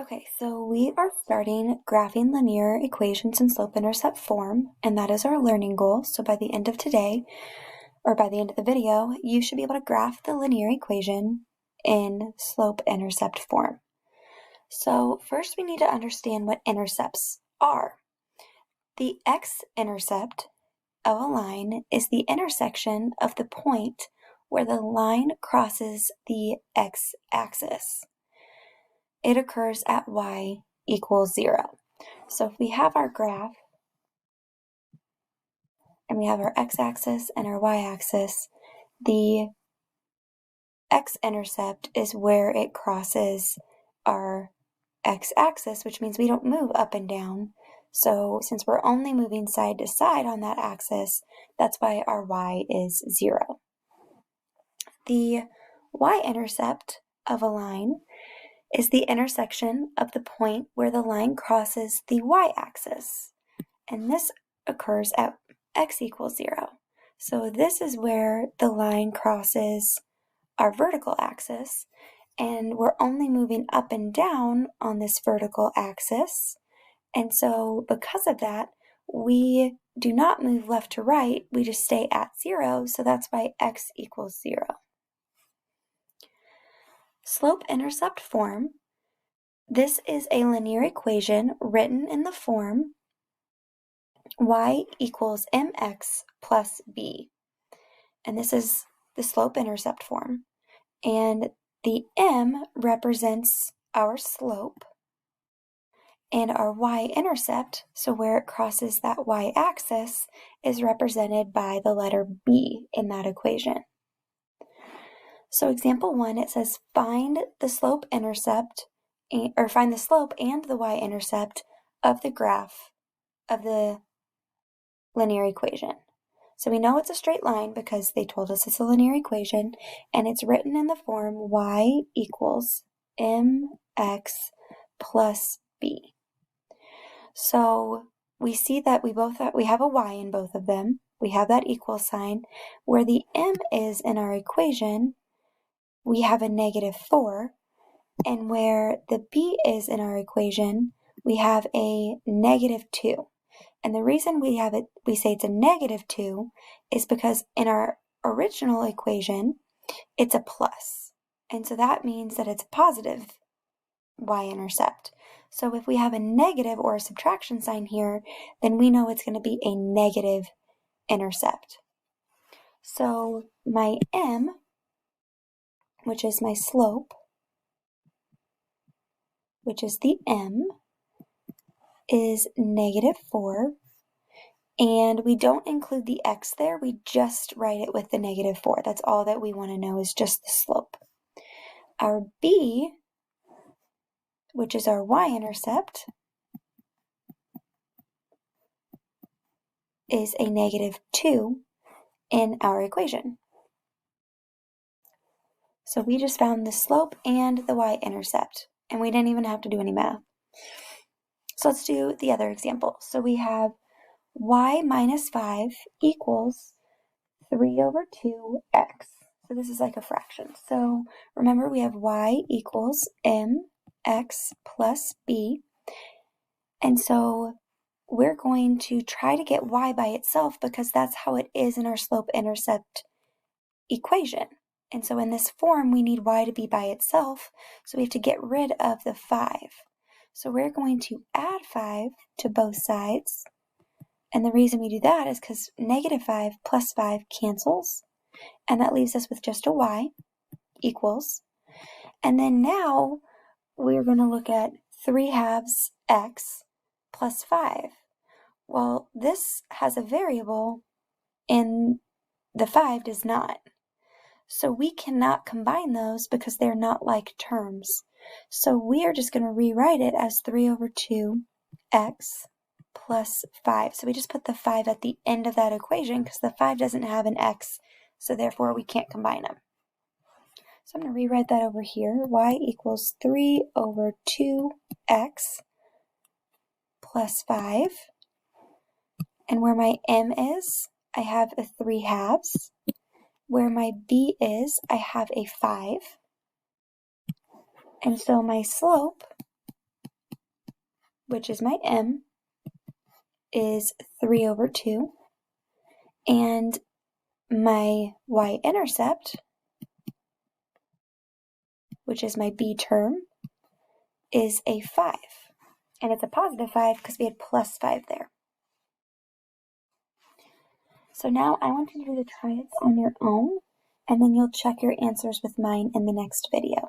Okay, so we are starting graphing linear equations in slope-intercept form, and that is our learning goal. So by the end of today, or by the end of the video, you should be able to graph the linear equation in slope-intercept form. So first we need to understand what intercepts are. The x-intercept of a line is the intersection of the point where the line crosses the x-axis. It occurs at y equals 0. So if we have our graph and we have our x-axis and our y-axis, the x-intercept is where it crosses our x-axis, which means we don't move up and down. So since we're only moving side to side on that axis, that's why our y is 0. The y-intercept of a line is the intersection of the point where the line crosses the y-axis, and this occurs at x equals 0. So this is where the line crosses our vertical axis, and we're only moving up and down on this vertical axis, and so because of that, we do not move left to right, we just stay at 0, so that's why x equals 0. Slope-intercept form. This is a linear equation written in the form y equals mx plus b. And this is the slope-intercept form. And the m represents our slope, and our y-intercept, so where it crosses that y-axis, is represented by the letter b in that equation. So example 1, it says find the slope-intercept, or find the slope and the y-intercept of the graph of the linear equation. So we know it's a straight line because they told us it's a linear equation, and it's written in the form y equals mx plus b. So we see that we have a y in both of them. We have that equal sign. Where the m is in our equation, we have a -4, and where the b is in our equation, we have a -2. And the reason we say it's a -2 is because in our original equation, it's a plus. And so that means that it's a positive y-intercept. So if we have a negative or a subtraction sign here, then we know it's going to be a negative intercept. So my m, which is my slope, which is the m, is -4. And we don't include the x there, we just write it with the -4. That's all that we want to know is just the slope. Our b, which is our y-intercept, is a -2 in our equation. So we just found the slope and the y-intercept, and we didn't even have to do any math. So let's do the other example. So we have y minus 5 equals 3/2x. So this is like a fraction. So remember we have y equals mx plus b. And so we're going to try to get y by itself because that's how it is in our slope-intercept equation. And so in this form, we need y to be by itself, so we have to get rid of the 5. So we're going to add 5 to both sides. And the reason we do that is because -5 plus 5 cancels, and that leaves us with just a y equals. And then now we're going to look at 3/2 x plus 5. Well, this has a variable and the 5 does not. So we cannot combine those because they're not like terms. So we are just going to rewrite it as 3/2x plus 5. So we just put the 5 at the end of that equation because the 5 doesn't have an x, so therefore we can't combine them. So I'm going to rewrite that over here. Y equals 3/2x plus 5. And where my m is, I have a 3/2. Where my b is, I have a 5. And so my slope which is my m, is 3 over 2, and my y-intercept, which is my b term, is a 5. And it's a positive 5 because we had plus 5 there. So now I want you to try it on your own, and then you'll check your answers with mine in the next video.